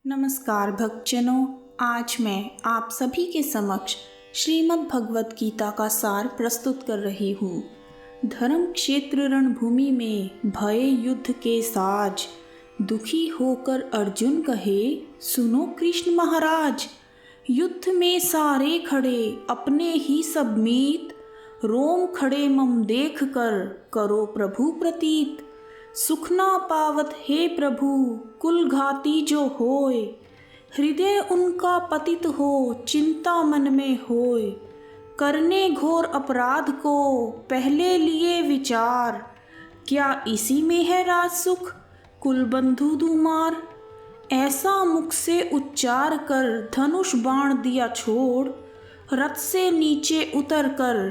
नमस्कार भक्तजनों, आज मैं आप सभी के समक्ष श्रीमद् भगवत गीता का सार प्रस्तुत कर रही हूँ। धर्म क्षेत्र रणभूमि में भये युद्ध के साज, दुखी होकर अर्जुन कहे सुनो कृष्ण महाराज। युद्ध में सारे खड़े अपने ही सब मीत, रोम खड़े मम देख कर करो प्रभु प्रतीत। सुख ना पावत हे प्रभु कुल घाती जो होए, हृदय उनका पतित हो चिंता मन में होए। करने घोर अपराध को पहले लिए विचार, क्या इसी में है राज सुख कुल बंधु दुमार। ऐसा मुख से उच्चार कर धनुष बाण दिया छोड़, रथ से नीचे उतर कर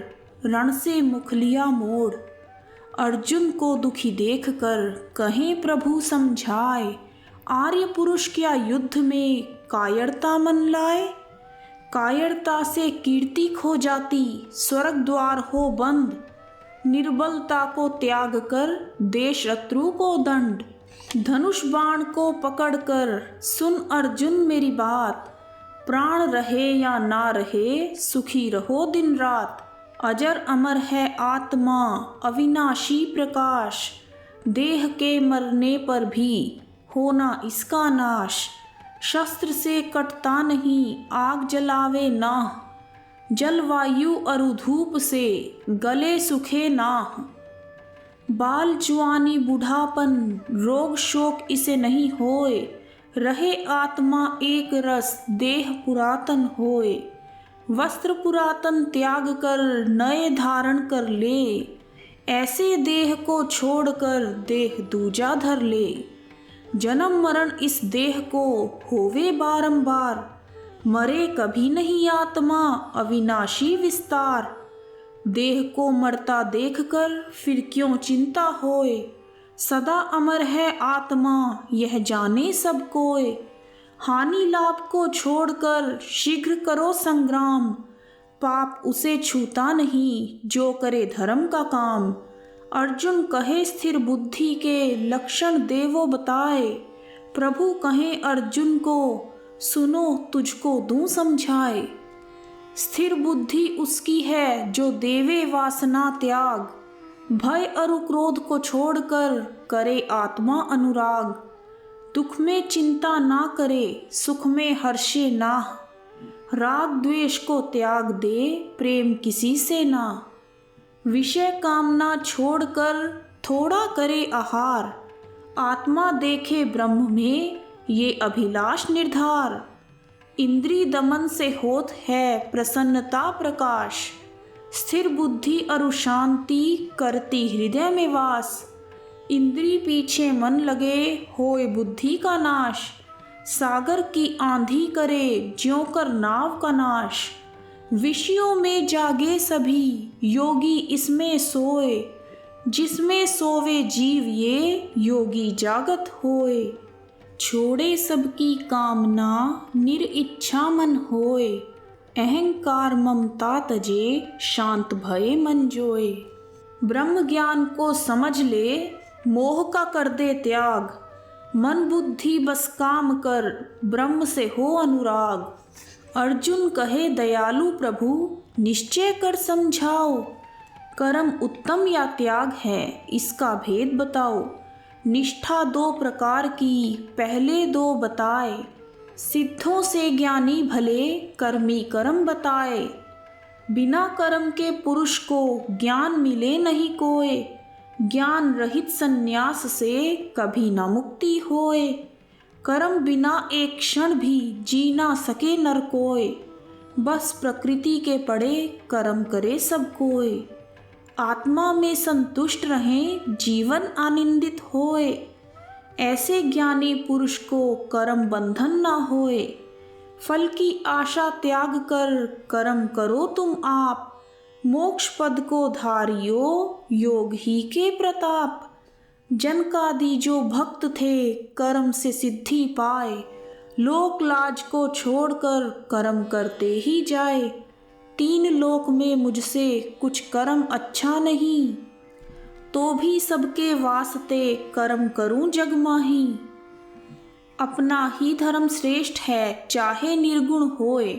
रण से मुख लिया मोड़। अर्जुन को दुखी देखकर कहें प्रभु समझाए, आर्य पुरुष क्या युद्ध में कायरता मन लाए। कायरता से कीर्ति खो जाती स्वर्ग द्वार हो बंद, निर्बलता को त्याग कर दे शत्रु को दंड। धनुष बाण को पकड़कर सुन अर्जुन मेरी बात, प्राण रहे या ना रहे सुखी रहो दिन रात। अजर अमर है आत्मा अविनाशी प्रकाश, देह के मरने पर भी होना इसका नाश। शस्त्र से कटता नहीं आग जलावे ना, जलवायु अरु धूप से गले सुखे ना। बाल जुआनी बुढ़ापन रोग शोक इसे नहीं होए, रहे आत्मा एक रस देह पुरातन होए। वस्त्र पुरातन त्याग कर नए धारण कर ले, ऐसे देह को छोड़कर देह दूजा धर ले। जन्म मरण इस देह को होवे बारंबार, मरे कभी नहीं आत्मा अविनाशी विस्तार। देह को मरता देखकर फिर क्यों चिंता होए, सदा अमर है आत्मा यह जाने सब कोय। हानि लाभ को छोड़कर शीघ्र करो संग्राम, पाप उसे छूता नहीं जो करे धर्म का काम। अर्जुन कहे स्थिर बुद्धि के लक्षण देवो बताए, प्रभु कहे अर्जुन को सुनो तुझको दूं समझाए। स्थिर बुद्धि उसकी है जो देवे वासना त्याग, भय अरु क्रोध को छोड़कर करे आत्मा अनुराग। दुख में चिंता ना करे सुख में हर्षे ना, राग द्वेष को त्याग दे प्रेम किसी से ना। विषय कामना छोड़कर थोड़ा करे आहार, आत्मा देखे ब्रह्म में ये अभिलाष निर्धार। इंद्री दमन से होत है प्रसन्नता प्रकाश, स्थिर बुद्धि अरु शांति करती हृदय में वास। इंद्री पीछे मन लगे होए बुद्धि का नाश, सागर की आंधी करे ज्यों कर नाव का नाश। विषयों में जागे सभी योगी इसमें सोए, जिसमें सोवे जीव ये योगी जागत होए। छोड़े सबकी कामना निरिच्छा मन होए, अहंकार ममता तजे शांत भये मन जोए। ब्रह्म ज्ञान को समझ ले मोह का कर दे त्याग, मन बुद्धि बस काम कर ब्रह्म से हो अनुराग। अर्जुन कहे दयालु प्रभु निश्चय कर समझाओ, कर्म उत्तम या त्याग है इसका भेद बताओ। निष्ठा दो प्रकार की पहले दो बताए, सिद्धों से ज्ञानी भले कर्मी कर्म बताए। बिना कर्म के पुरुष को ज्ञान मिले नहीं कोय, ज्ञान रहित संन्यास से कभी न मुक्ति होए। कर्म बिना एक क्षण भी जी ना सके नर कोय, बस प्रकृति के पड़े कर्म करे सब कोय। आत्मा में संतुष्ट रहें जीवन आनंदित होए, ऐसे ज्ञानी पुरुष को कर्म बंधन ना होए। फल की आशा त्याग कर कर्म करो तुम आप, मोक्ष पद को धारियो योग ही के प्रताप। जनकादि जो भक्त थे कर्म से सिद्धि पाए, लोक लाज को छोड़कर कर्म करते ही जाए। तीन लोक में मुझसे कुछ कर्म अच्छा नहीं, तो भी सबके वास्ते कर्म करूं जग माही। अपना ही धर्म श्रेष्ठ है चाहे निर्गुण होए,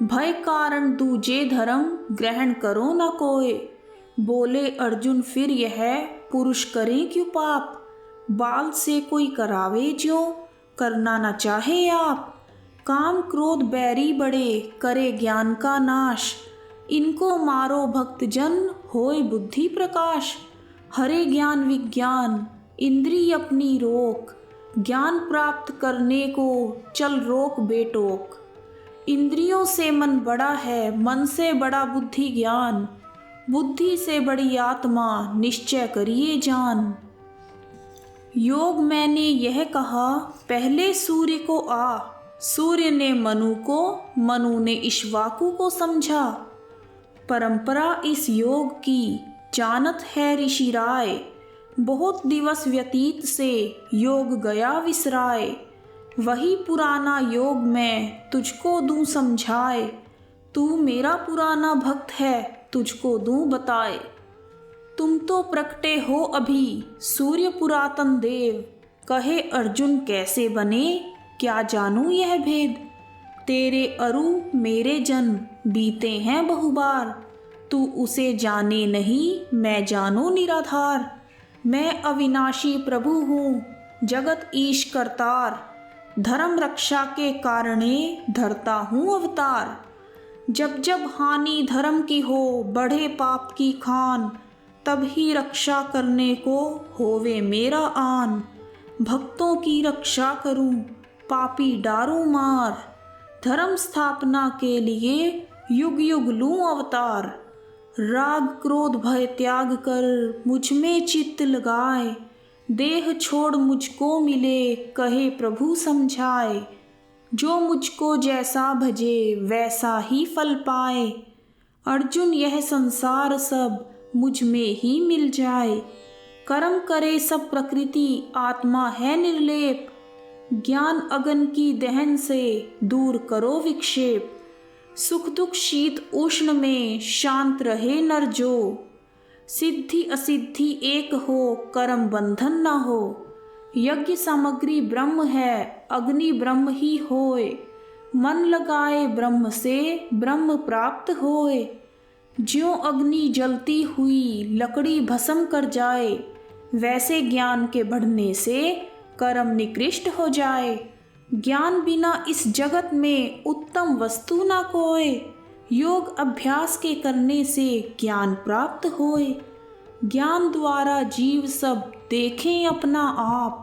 भय कारण दूजे धर्म ग्रहण करो न कोय। बोले अर्जुन फिर यह पुरुष करे क्यों पाप, बाल से कोई करावे ज्यों करना न चाहे आप। काम क्रोध बैरी बड़े करे ज्ञान का नाश, इनको मारो भक्तजन होए बुद्धि प्रकाश। हरे ज्ञान विज्ञान इंद्रिय अपनी रोक, ज्ञान प्राप्त करने को चल रोक बेटोक। इंद्रियों से मन बड़ा है मन से बड़ा बुद्धि ज्ञान, बुद्धि से बड़ी आत्मा निश्चय करिए जान। योग मैंने यह कहा पहले सूर्य को आ, सूर्य ने मनु को, मनु ने इक्ष्वाकु को समझा। परंपरा इस योग की जानत है ऋषि राय, बहुत दिवस व्यतीत से योग गया विसराय। वही पुराना योग मैं तुझको दूं समझाए, तू मेरा पुराना भक्त है तुझको दूं बताए। तुम तो प्रकटे हो अभी सूर्य पुरातन देव, कहे अर्जुन कैसे बने क्या जानूं यह भेद। तेरे अरु मेरे जन्म बीते हैं बहुबार, तू उसे जाने नहीं मैं जानू निराधार। मैं अविनाशी प्रभु हूँ जगत ईश करतार, धर्म रक्षा के कारणे धरता हूँ अवतार। जब जब हानि धर्म की हो बढ़े पाप की खान, तब ही रक्षा करने को होवे मेरा आन। भक्तों की रक्षा करूं पापी डारूं मार, धर्म स्थापना के लिए युग युग लूं अवतार। राग क्रोध भय त्याग कर मुझ में चित्त लगाए, देह छोड़ मुझको मिले कहे प्रभु समझाए। जो मुझको जैसा भजे वैसा ही फल पाए, अर्जुन यह संसार सब मुझ में ही मिल जाए। कर्म करे सब प्रकृति आत्मा है निर्लेप, ज्ञान अगन की दहन से दूर करो विक्षेप। सुख दुख शीत उष्ण में शांत रहे नर जो, सिद्धि असिद्धि एक हो कर्म बंधन न हो। यज्ञ सामग्री ब्रह्म है अग्नि ब्रह्म ही होए, मन लगाए ब्रह्म से ब्रह्म प्राप्त होए। ज्यों अग्नि जलती हुई लकड़ी भस्म कर जाए, वैसे ज्ञान के बढ़ने से कर्म निकृष्ट हो जाए। ज्ञान बिना इस जगत में उत्तम वस्तु न कोय, योग अभ्यास के करने से ज्ञान प्राप्त होए। ज्ञान द्वारा जीव सब देखें अपना आप,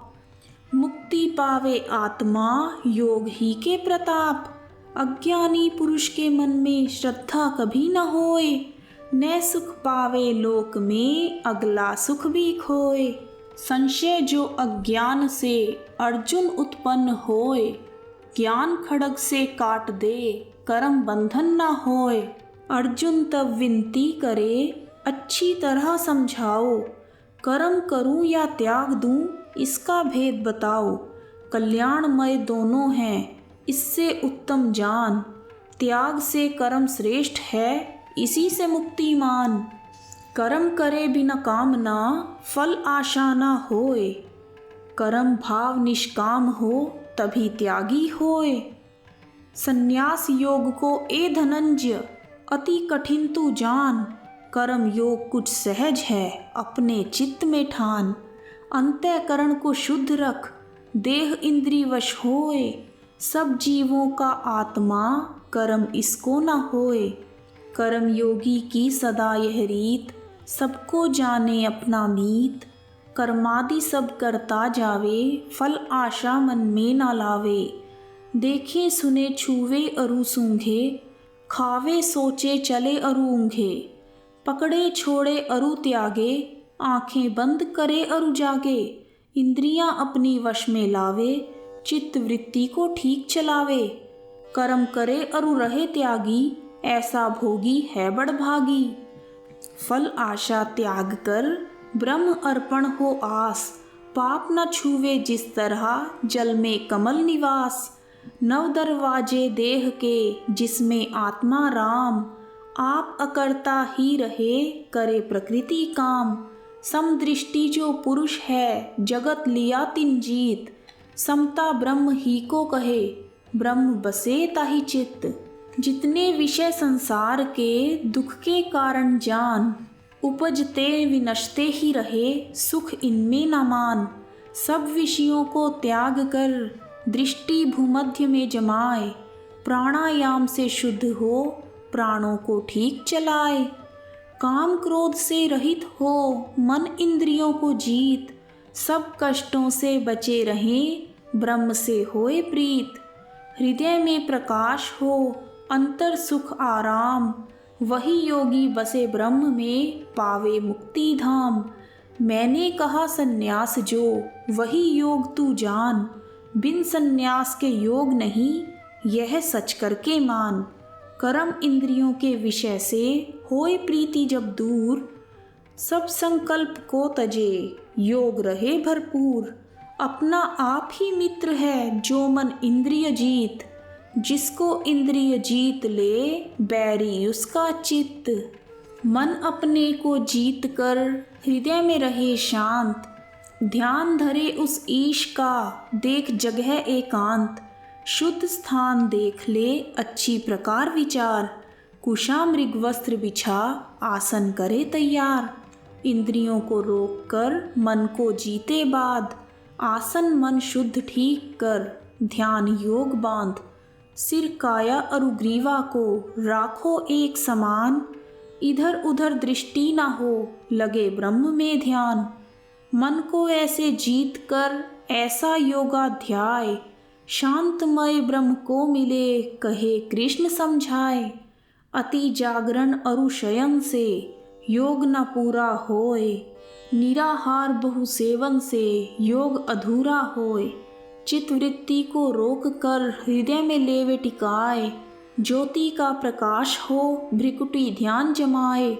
मुक्ति पावे आत्मा योग ही के प्रताप। अज्ञानी पुरुष के मन में श्रद्धा कभी न होए, न सुख पावे लोक में अगला सुख भी खोए। संशय जो अज्ञान से अर्जुन उत्पन्न होए, ज्ञान खड्ग से काट दे कर्म बंधन न होए। अर्जुन तब विनती करे अच्छी तरह समझाओ, कर्म करूं या त्याग दूं इसका भेद बताओ। कल्याणमय दोनों हैं इससे उत्तम जान, त्याग से कर्म श्रेष्ठ है इसी से मुक्ति मान। कर्म करे बिना कामना फल आशा न होए, कर्म भाव निष्काम हो तभी त्यागी होए। संन्यास योग को ए धनंजय अति कठिन तू जान, कर्म योग कुछ सहज है अपने चित्त में ठान। अंतःकरण को शुद्ध रख देह इंद्रिय वश होए, सब जीवों का आत्मा कर्म इसको न होए। कर्म योगी की सदा यह रीत, सबको जाने अपना मीत। कर्मादि सब करता जावे फल आशा मन में न लावे। देखे सुने छुवे अरु सूंघे, खावे सोचे चले अरु ऊँघे। पकड़े छोड़े अरु त्यागे, आँखें बंद करे अरु जागे। इंद्रियां अपनी वश में लावे, चित्त वृत्ति को ठीक चलावे। कर्म करे अरु रहे त्यागी, ऐसा भोगी है बड़भागी। फल आशा त्याग कर ब्रह्म अर्पण हो आस, पाप न छुवे जिस तरह जल में कमल निवास। नव दरवाजे देह के जिसमें आत्मा राम, आप अकर्ता ही रहे करे प्रकृति काम। समदृष्टि जो पुरुष है जगत लिया तिन जीत, समता ब्रह्म ही को कहे, ब्रह्म बसे ताहि चित्त। जितने विषय संसार के दुख के कारण जान, उपजते विनश्ते ही रहे सुख इनमें न मान। सब विषयों को त्याग कर दृष्टि भूमध्य में जमाए, प्राणायाम से शुद्ध हो प्राणों को ठीक चलाए। काम क्रोध से रहित हो मन इंद्रियों को जीत, सब कष्टों से बचे रहें ब्रह्म से होए प्रीत। हृदय में प्रकाश हो अंतर सुख आराम, वही योगी बसे ब्रह्म में पावे मुक्ति धाम। मैंने कहा सन्यास जो वही योग तू जान, बिन सन्यास के योग नहीं यह सच करके मान। कर्म इंद्रियों के विषय से होए प्रीति जब दूर, सब संकल्प को तजे योग रहे भरपूर। अपना आप ही मित्र है जो मन इंद्रिय जीत, जिसको इंद्रिय जीत ले बैरी उसका चित्त। मन अपने को जीत कर हृदय में रहे शांत, ध्यान धरे उस ईश का देख जगह एकांत। शुद्ध स्थान देख ले अच्छी प्रकार विचार, कुशा मृग वस्त्र बिछा आसन करे तैयार। इंद्रियों को रोक कर मन को जीते बाद, आसन मन शुद्ध ठीक कर ध्यान योग बांध। सिर काया और ग्रीवा को राखो एक समान, इधर उधर दृष्टि ना हो लगे ब्रह्म में ध्यान। मन को ऐसे जीत कर ऐसा योगाध्याय, शांतमय ब्रह्म को मिले कहे कृष्ण समझाए। अति जागरण अरु शयन से योग न पूरा होए, निराहार बहु सेवन से योग अधूरा होए। चित्तवृत्ति को रोक कर हृदय में लेवे टिकाए, ज्योति का प्रकाश हो भ्रिकुटी ध्यान जमाए।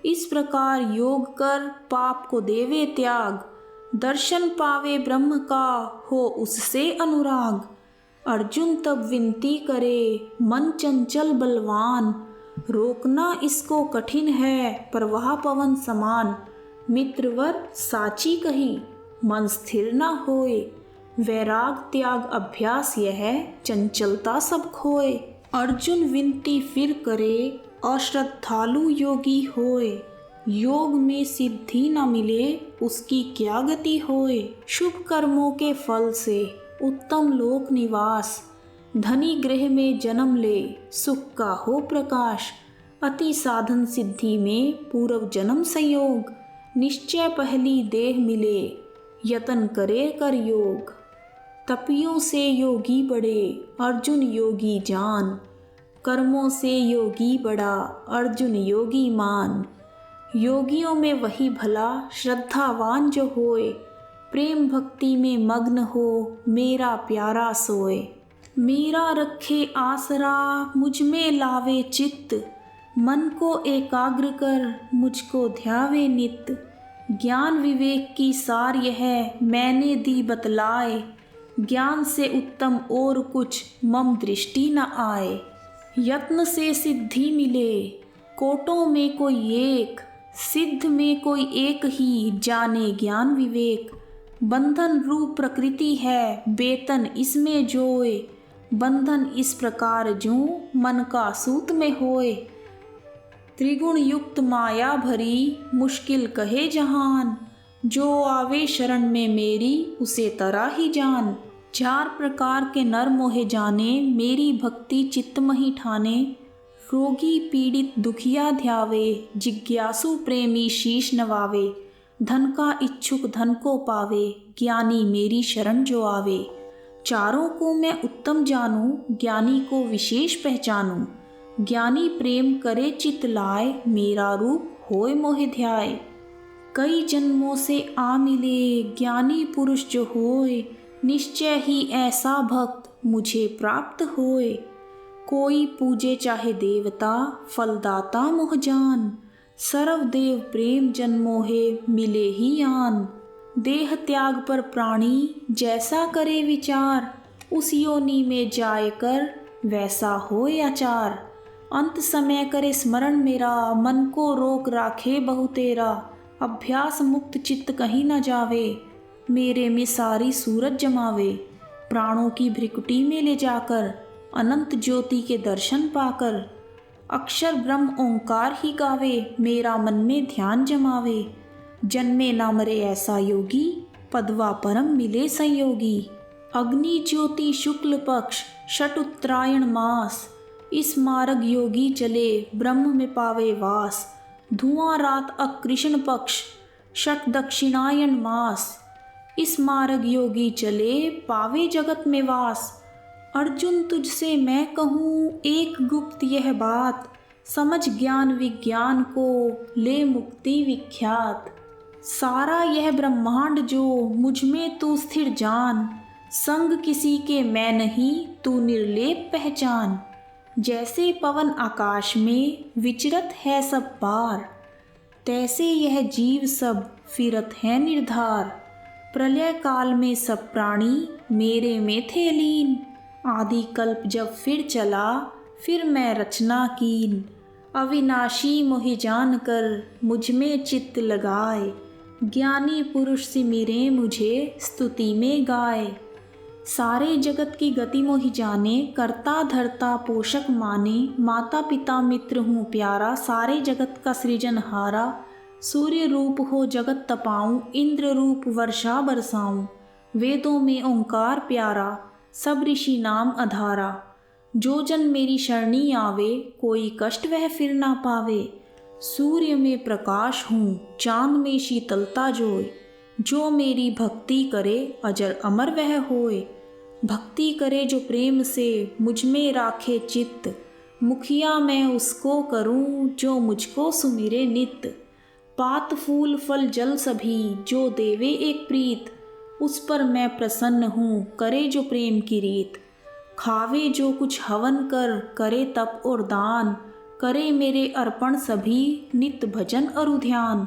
इस प्रकार योग कर पाप को देवे त्याग, दर्शन पावे ब्रह्म का हो उससे अनुराग। अर्जुन तब विनती करे मन चंचल बलवान, रोकना इसको कठिन है प्रवाह पवन समान। मित्रवर साची कही मन स्थिर न होए, वैराग त्याग अभ्यास यह चंचलता सब खोए। अर्जुन विनती फिर करे अश्रद्धालु योगी होए, योग में सिद्धि न मिले उसकी क्या गति होए। शुभ कर्मों के फल से उत्तम लोक निवास, धनी गृह में जन्म ले सुख का हो प्रकाश। अति साधन सिद्धि में पूर्व जन्म संयोग, निश्चय पहली देह मिले यतन करे कर योग। तपियों से योगी बड़े अर्जुन योगी जान, कर्मों से योगी बड़ा अर्जुन योगी मान। योगियों में वही भला श्रद्धावान जो होए, प्रेम भक्ति में मग्न हो मेरा प्यारा सोए। मेरा रखे आसरा मुझ में लावे चित्त, मन को एकाग्र कर मुझको ध्यावे नित। ज्ञान विवेक की सार यह मैंने दी बतलाए, ज्ञान से उत्तम और कुछ मम दृष्टि न आए। यत्न से सिद्धि मिले कोटों में कोई एक, सिद्ध में कोई एक ही जाने ज्ञान विवेक। बंधन रूप प्रकृति है बेतन इसमें जोए, बंधन इस प्रकार जो मन का सूत में होए। त्रिगुण युक्त माया भरी मुश्किल कहे जहान, जो आवे शरण में मेरी उसे तरा ही जान। चार प्रकार के नर मोहे जाने मेरी भक्ति चित्तमहि ठाने। रोगी पीड़ित दुखिया ध्यावे जिज्ञासु प्रेमी शीश नवावे। धन का इच्छुक धन को पावे ज्ञानी मेरी शरण जो आवे। चारों को मैं उत्तम जानूं ज्ञानी को विशेष पहचानूं। ज्ञानी प्रेम करे चित लाए मेरा रूप होए मोहि ध्याए। कई जन्मों से आ मिले ज्ञानी पुरुष जो होए, निश्चय ही ऐसा भक्त मुझे प्राप्त होए। कोई पूजे चाहे देवता फलदाता मोह जान, सर्वदेव प्रेम जन मोहे मिले ही आन। देह त्याग पर प्राणी जैसा करे विचार, उस योनि में जाए कर वैसा होए आचार। अंत समय करे स्मरण मेरा मन को रोक राखे बहु तेरा। अभ्यास मुक्त चित्त कहीं न जावे मेरे में सारी सूरत जमावे। प्राणों की भ्रिकुटी में ले जाकर अनंत ज्योति के दर्शन पाकर अक्षर ब्रह्म ओंकार ही गावे, मेरा मन में ध्यान जमावे। जन्मे ना मरे ऐसा योगी, पदवा परम मिले संयोगी। अग्नि ज्योति शुक्ल पक्ष षट उत्तरायण मास, इस मार्ग योगी चले ब्रह्म में पावे वास। धुआं रात अकृष्ण पक्ष षट दक्षिणायन मास, इस मार्ग योगी चले पावे जगत में वास। अर्जुन तुझसे मैं कहूँ एक गुप्त यह बात, समझ ज्ञान विज्ञान को ले मुक्ति विख्यात। सारा यह ब्रह्मांड जो मुझ में तू स्थिर जान, संग किसी के मैं नहीं तू निर्लेप पहचान। जैसे पवन आकाश में विचरत है सब पार, तैसे यह जीव सब फिरत है निर्धार। प्रलय काल में सब प्राणी मेरे में थे लीन, आदि कल्प जब फिर चला फिर मैं रचना कीन। अविनाशी मोहि जान कर मुझ में चित्त लगाए, ज्ञानी पुरुष सिमिरे मुझे स्तुति में गाए। सारे जगत की गति मोहि जाने, करता धरता पोषक माने। माता पिता मित्र हूँ प्यारा, सारे जगत का सृजनहारा। सूर्य रूप हो जगत तपाऊं, इंद्र रूप वर्षा बरसाऊं। वेदों में ओंकार प्यारा, सब ऋषि नाम अधारा। जो जन मेरी शरणी आवे, कोई कष्ट वह फिर ना पावे। सूर्य में प्रकाश हूँ, चांद में शीतलता जोए। जो मेरी भक्ति करे अजर अमर वह होए। भक्ति करे जो प्रेम से मुझ में राखे चित्त, मुखिया मैं उसको करूँ जो मुझको सुमिरे नित। पात फूल फल जल सभी जो देवे एक प्रीत, उस पर मैं प्रसन्न हूँ करे जो प्रेम की रीत। खावे जो कुछ हवन कर, करे तप और दान, करे मेरे अर्पण सभी नित भजन अरु ध्यान।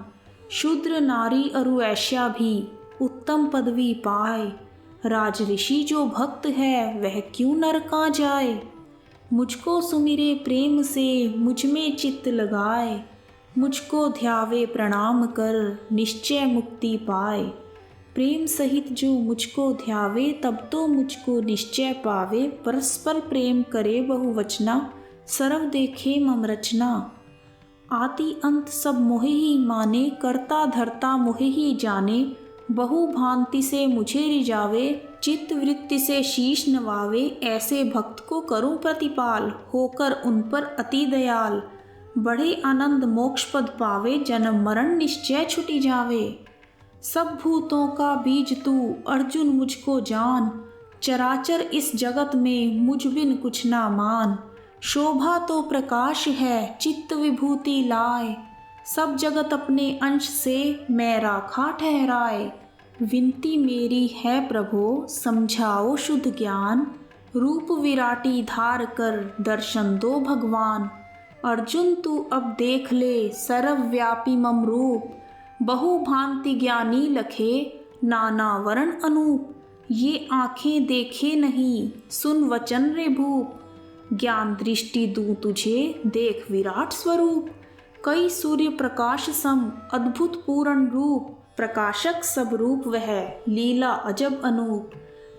शूद्र नारी अरु ऐश्या भी उत्तम पदवी पाए, राज ऋषि जो भक्त है वह क्यों नरका जाए। मुझको सुमिरे प्रेम से मुझ में चित्त लगाए, मुझको ध्यावे प्रणाम कर निश्चय मुक्ति पाए। प्रेम सहित जो मुझको ध्यावे तब तो मुझको निश्चय पावे। परस्पर प्रेम करे बहुवचना, सर्व देखे मम रचना। आदि अंत सब मोहे ही माने, करता धरता मोहे ही जाने। बहु भांति से मुझे रिजावे, चित्त वृत्ति से शीश नवावे। ऐसे भक्त को करूं प्रतिपाल, होकर उन पर अति दयाल। बड़े आनंद मोक्ष पद पावे, जन्म मरण निश्चय छुटी जावे। सब भूतों का बीज तू अर्जुन मुझको जान, चराचर इस जगत में मुझ बिन कुछ ना मान। शोभा तो प्रकाश है चित्त विभूति लाए, सब जगत अपने अंश से मैं राखा ठहराए। विनती मेरी है प्रभो समझाओ शुद्ध ज्ञान, रूप विराटी धार कर दर्शन दो भगवान। अर्जुन तू अब देख ले सर्वव्यापी मम रूप, बहु भांति ज्ञानी लखे नाना वर्ण अनूप। ये आँखें देखे नहीं सुन वचन रे भूप, ज्ञान दृष्टि दूं तुझे देख विराट स्वरूप। कई सूर्य प्रकाश सम अद्भुत पूर्ण रूप, प्रकाशक सब रूप वह लीला अजब अनूप।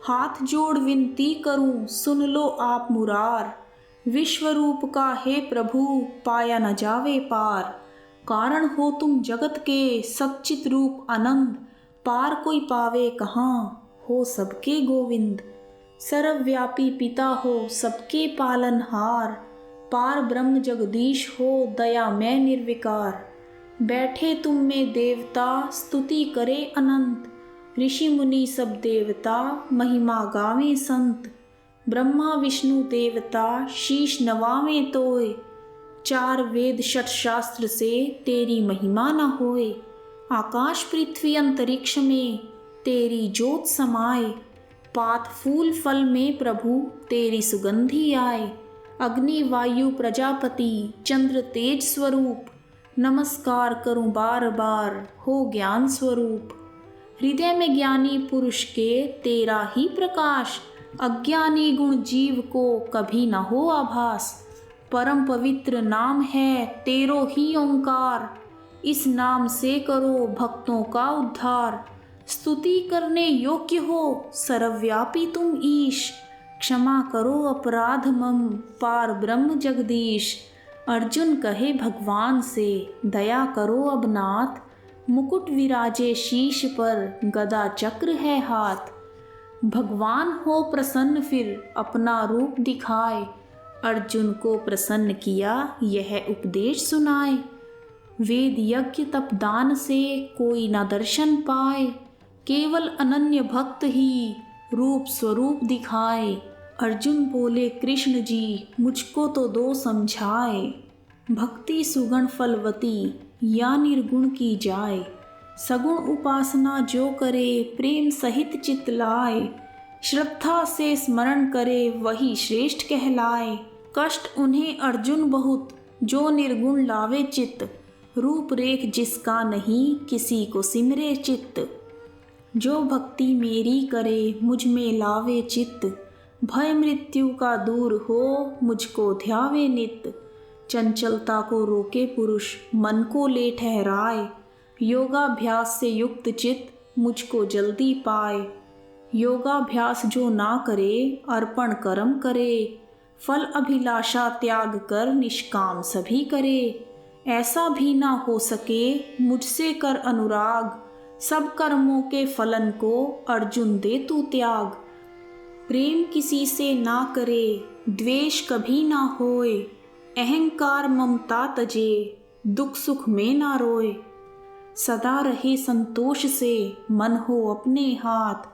हाथ जोड़ विनती करूं सुन लो आप मुरार, विश्वरूप का हे प्रभु पाया न जावे पार। कारण हो तुम जगत के सच्चित रूप आनंद, पार कोई पावे कहाँ हो सबके गोविंद। सर्वव्यापी पिता हो सबके पालनहार, पार ब्रह्म जगदीश हो दया में निर्विकार। बैठे तुम में देवता स्तुति करे अनंत, ऋषि मुनि सब देवता महिमा गावे संत। ब्रह्मा विष्णु देवता शीश नवावे तोय, चार वेद षट शास्त्र से तेरी महिमा न होए। आकाश पृथ्वी अंतरिक्ष में तेरी ज्योत समाए, पात फूल फल में प्रभु तेरी सुगंधी आए। अग्नि वायु प्रजापति चंद्र तेज स्वरूप, नमस्कार करूं बार बार हो ज्ञान स्वरूप। हृदय में ज्ञानी पुरुष के तेरा ही प्रकाश, अज्ञानी गुण जीव को कभी न हो आभास। परम पवित्र नाम है तेरो ही ओंकार, इस नाम से करो भक्तों का उद्धार। स्तुति करने योग्य हो सर्वव्यापी तुम ईश, क्षमा करो अपराध मम पार ब्रह्म जगदीश। अर्जुन कहे भगवान से दया करो अब नाथ, मुकुट विराजे शीश पर गदा चक्र है हाथ। भगवान हो प्रसन्न फिर अपना रूप दिखाए, अर्जुन को प्रसन्न किया यह उपदेश सुनाए। वेद यज्ञ तपदान से कोई न दर्शन पाए, केवल अनन्य भक्त ही रूप स्वरूप दिखाए। अर्जुन बोले कृष्ण जी मुझको तो दो समझाए, भक्ति सुगण फलवती या निर्गुण की जाए। सगुण उपासना जो करे प्रेम सहित चित लाए, श्रद्धा से स्मरण करे वही श्रेष्ठ कहलाए। कष्ट उन्हें अर्जुन बहुत जो निर्गुण लावे चित्त, रूप रेख जिसका नहीं किसी को सिमरे चित्त। जो भक्ति मेरी करे मुझ में लावे चित्त, भय मृत्यु का दूर हो मुझको ध्यावे नित। चंचलता को रोके पुरुष मन को ले ठहराए, योगाभ्यास से युक्त चित्त मुझको जल्दी पाए। योगाभ्यास जो ना करे अर्पण कर्म करे, फल अभिलाषा त्याग कर निष्काम सभी करे। ऐसा भी ना हो सके मुझसे कर अनुराग, सब कर्मों के फलन को अर्जुन दे तू त्याग। प्रेम किसी से ना करे द्वेष कभी ना होए, अहंकार ममता तजे दुख सुख में ना रोए। सदा रहे संतोष से मन हो अपने हाथ,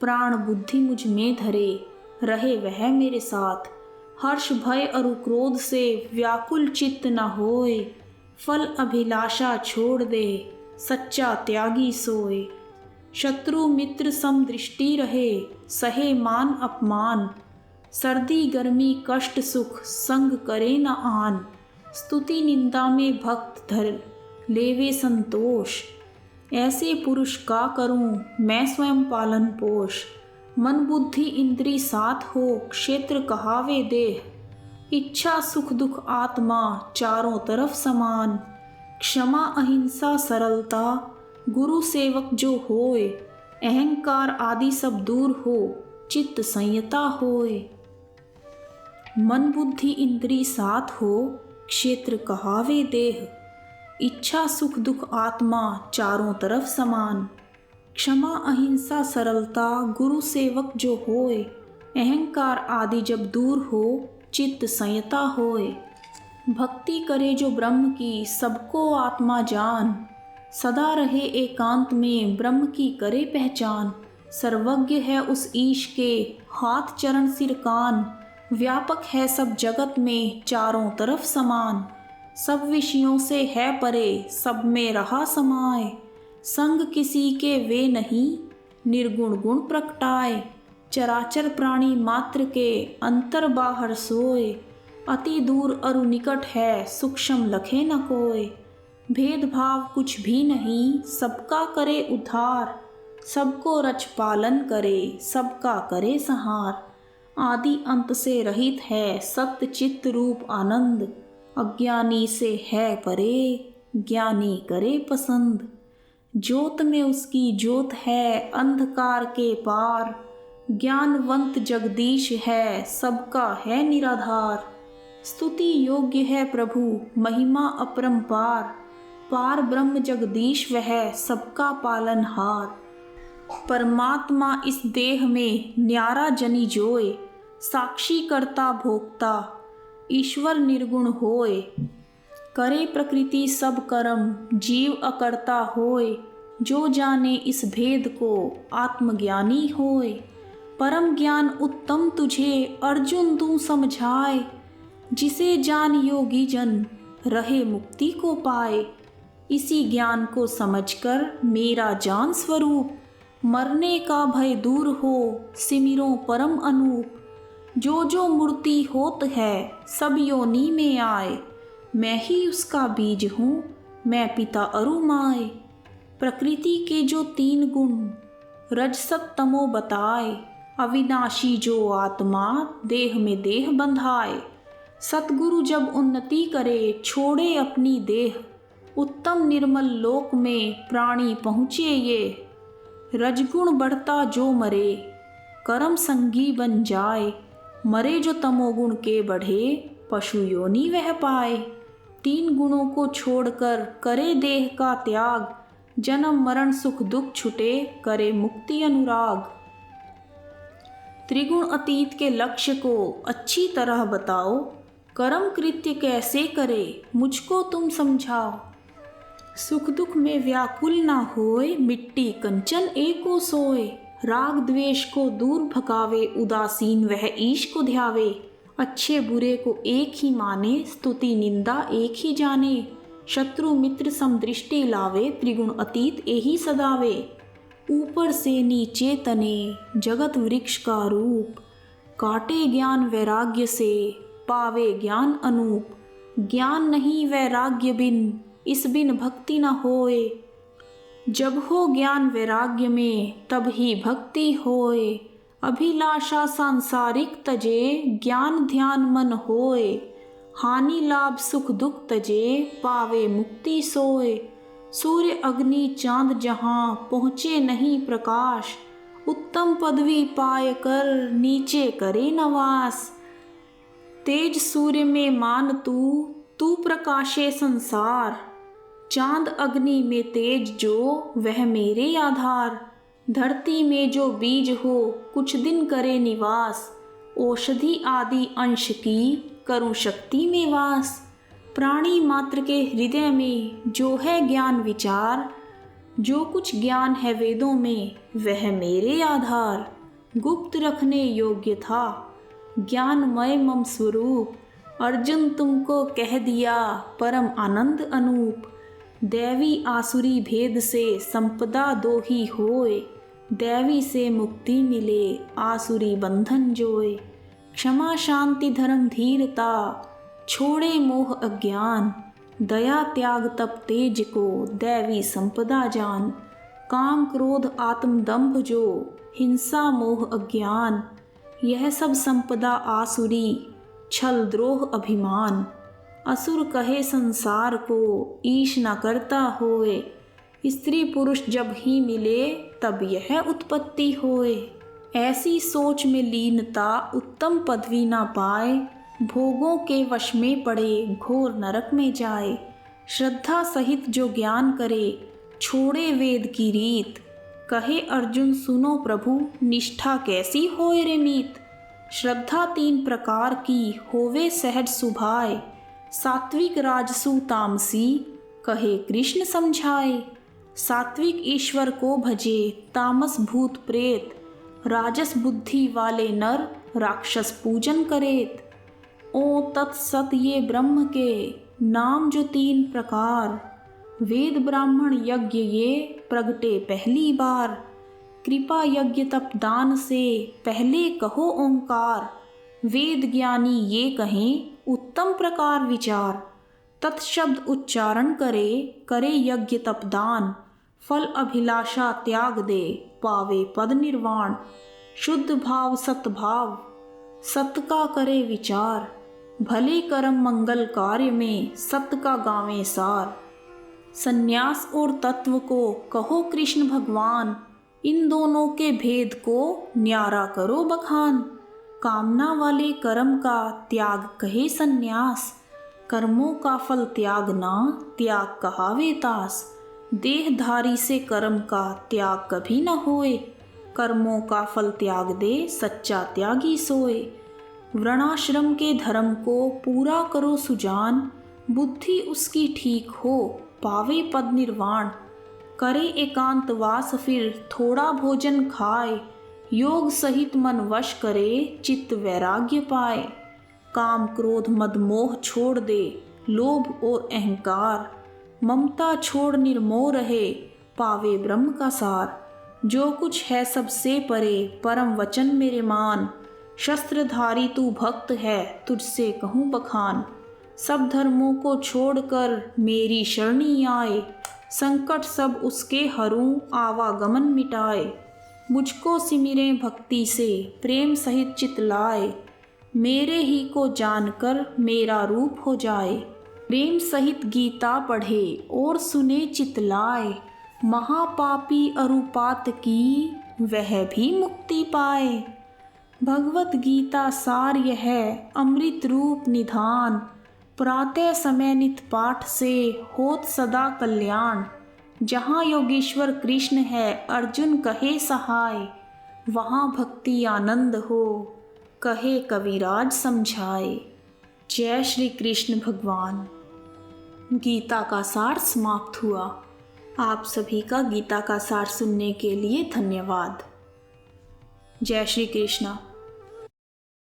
प्राण बुद्धि मुझ में धरे रहे वह मेरे साथ। हर्ष भय और क्रोध से व्याकुल चित्त न होए, फल अभिलाषा छोड़ दे सच्चा त्यागी सोए। शत्रु मित्र सम दृष्टि रहे सहे मान अपमान, सर्दी गर्मी कष्ट सुख संग करे न आन। स्तुति निंदा में भक्त धर लेवे संतोष, ऐसे पुरुष का करूं मैं स्वयं पालन पोष। मन बुद्धि इंद्री साथ हो क्षेत्र कहावे देह, इच्छा सुख दुख आत्मा चारों तरफ समान। क्षमा अहिंसा सरलता गुरु सेवक जो होए, अहंकार आदि सब दूर हो चित्त संयता होए। मन बुद्धि इंद्री साथ हो क्षेत्र कहावे देह, इच्छा सुख दुख आत्मा चारों तरफ समान। क्षमा अहिंसा सरलता गुरु सेवक जो होए, अहंकार आदि जब दूर हो चित्त संयता होए। भक्ति करे जो ब्रह्म की सबको आत्मा जान, सदा रहे एकांत में ब्रह्म की करे पहचान। सर्वज्ञ है उस ईश के हाथ चरण सिर कान, व्यापक है सब जगत में चारों तरफ समान। सब विषयों से है परे सब में रहा समाए, संग किसी के वे नहीं निर्गुण गुण प्रगटाए। चराचर प्राणी मात्र के अंतर बाहर सोए, अति दूर अरु निकट है सूक्ष्म लखे न कोय। भेदभाव कुछ भी नहीं सबका करे उद्धार, सबको रच पालन करे सबका करे संहार। आदि अंत से रहित है सत्य चित्त रूप आनंद, अज्ञानी से है परे ज्ञानी करे पसंद। ज्योत में उसकी ज्योत है अंधकार के पार, ज्ञानवंत जगदीश है सबका है निराधार। स्तुति योग्य है प्रभु महिमा अपरंपार, पार ब्रह्म जगदीश वह सबका पालनहार। परमात्मा इस देह में न्यारा जनी जोए, साक्षी करता भोक्ता ईश्वर निर्गुण होए। करे प्रकृति सब कर्म जीव अकर्ता होए, जो जाने इस भेद को आत्मज्ञानी होए। परम ज्ञान उत्तम तुझे अर्जुन तू समझाए, जिसे जान योगी जन रहे मुक्ति को पाए। इसी ज्ञान को समझकर मेरा जान स्वरूप, मरने का भय दूर हो सिमिरो परम अनूप। जो जो मूर्ति होत है सब योनि में आए, मैं ही उसका बीज हूँ मैं पिता अरु माए। प्रकृति के जो तीन गुण रजसत तमो बताए, अविनाशी जो आत्मा देह में देह बंधाए। सतगुरु जब उन्नति करे छोड़े अपनी देह, उत्तम निर्मल लोक में प्राणी पहुँचे ये। रजगुण बढ़ता जो मरे, कर्म संगी बन जाए। मरे जो तमोगुण के बढ़े, पशु योनि वह पाए। 3 गुणों को छोड़कर करे देह का त्याग, जन्म मरण सुख दुख छुटे, करे मुक्ति अनुराग। त्रिगुण अतीत के लक्ष्य को अच्छी तरह बताओ, कर्म कृत्य कैसे करे मुझको तुम समझाओ। सुख दुख में व्याकुल ना होए, मिट्टी कंचन एको सोए। राग द्वेष को दूर भगावे, उदासीन वह ईश को ध्यावे। अच्छे बुरे को एक ही माने, स्तुति निंदा एक ही जाने। शत्रु मित्र समदृष्टि लावे, त्रिगुण अतीत एही सदावे। ऊपर से नीचे तने, जगत वृक्ष का रूप। काटे ज्ञान वैराग्य से, पावे ज्ञान अनूप। ज्ञान नहीं वैराग्य बिन, इस बिन भक्ति न होए। जब हो ज्ञान वैराग्य में, तब ही भक्ति होए। अभिलाषा सांसारिक तजे, ज्ञान ध्यान मन होए। हानि लाभ सुख दुख तजे, पावे मुक्ति सोए। सूर्य अग्नि चांद जहाँ, पहुँचे नहीं प्रकाश। उत्तम पदवी पाए कर, नीचे करे नवास। तेज सूर्य में मान तू प्रकाशे संसार। चांद अग्नि में तेज जो, वह मेरे आधार। धरती में जो बीज हो, कुछ दिन करे निवास। औषधि आदि अंश की, करूं शक्ति में वास। प्राणी मात्र के हृदय में, जो है ज्ञान विचार। जो कुछ ज्ञान है वेदों में, वह मेरे आधार। गुप्त रखने योग्य था, ज्ञानमय मम स्वरूप। अर्जुन तुमको कह दिया, परम आनंद अनूप। दैवी आसुरी भेद से, संपदा दो ही होए। दैवी से मुक्ति मिले, आसुरी बंधन जोए। क्षमा शांति धर्म धीरता, छोड़े मोह अज्ञान। दया त्याग तप तेज को, दैवी संपदा जान। काम क्रोध आत्म दंभ जो, हिंसा मोह अज्ञान। यह सब संपदा आसुरी, छल द्रोह अभिमान। असुर कहे संसार को, ईश न करता होए। स्त्री पुरुष जब ही मिले, तब यह उत्पत्ति होए। ऐसी सोच में लीनता, उत्तम पदवी ना पाए। भोगों के वश में पड़े, घोर नरक में जाए। श्रद्धा सहित जो ज्ञान करे, छोड़े वेद की रीत। कहे अर्जुन सुनो प्रभु, निष्ठा कैसी होए रे मीत। श्रद्धा 3 प्रकार की, होवे सहज सुभाए। सात्विक राजसु तामसी, कहे कृष्ण समझाए। सात्विक ईश्वर को भजे, तामस भूत प्रेत। राजस बुद्धि वाले नर, राक्षस पूजन करेत। ओ तत्सत ये ब्रह्म के, नाम जो 3 प्रकार। वेद ब्राह्मण यज्ञ ये, प्रगटे पहली बार। कृपा यज्ञ तप दान से, पहले कहो ओंकार। वेद ज्ञानी ये कहें, उत्तम प्रकार विचार। तत्शब्द उच्चारण करे, करे यज्ञ तप दान। फल अभिलाषा त्याग दे, पावे पद निर्वाण। शुद्ध भाव सतभाव, सत का करे विचार। भले कर्म मंगल कार्य में, सत्य का गावे सार। संन्यास और तत्व को कहो कृष्ण भगवान। इन दोनों के भेद को, न्यारा करो बखान। कामना वाले कर्म का त्याग कहे संन्यास। कर्मों का फल त्यागना, त्याग कहावे तास। देहधारी से कर्म का त्याग कभी न होए। कर्मों का फल त्याग दे, सच्चा त्यागी सोए। वर्णाश्रम के धर्म को पूरा करो सुजान। बुद्धि उसकी ठीक हो, पावे पद निर्वाण। करे एकांत वास फिर, थोड़ा भोजन खाए। योग सहित मन वश करे, चित्त वैराग्य पाए। काम क्रोध मद मोह छोड़ दे, लोभ और अहंकार। ममता छोड़ निर्मोह रहे, पावे ब्रह्म का सार। जो कुछ है सबसे परे, परम वचन मेरे मान। शस्त्रधारी तू भक्त है, तुझसे कहूँ बखान। सब धर्मों को छोड़कर, मेरी शरणी आए। संकट सब उसके हरूं, आवागमन मिटाए। मुझको सिमिरे भक्ति से, प्रेम सहित चित लाए। मेरे ही को जानकर, मेरा रूप हो जाए। प्रेम सहित गीता पढ़े, और सुने चित लाए। महापापी अरुपात की वह भी मुक्ति पाए। भगवत गीता सार यह अमृत रूप निधान, प्रातः समय नित पाठ से होत सदा कल्याण। जहाँ योगेश्वर कृष्ण है अर्जुन कहे सहाय, वहाँ भक्ति आनंद हो कहे कविराज समझाए। जय श्री कृष्ण भगवान। गीता का सार समाप्त हुआ। आप सभी का गीता का सार सुनने के लिए धन्यवाद। जय श्री कृष्ण।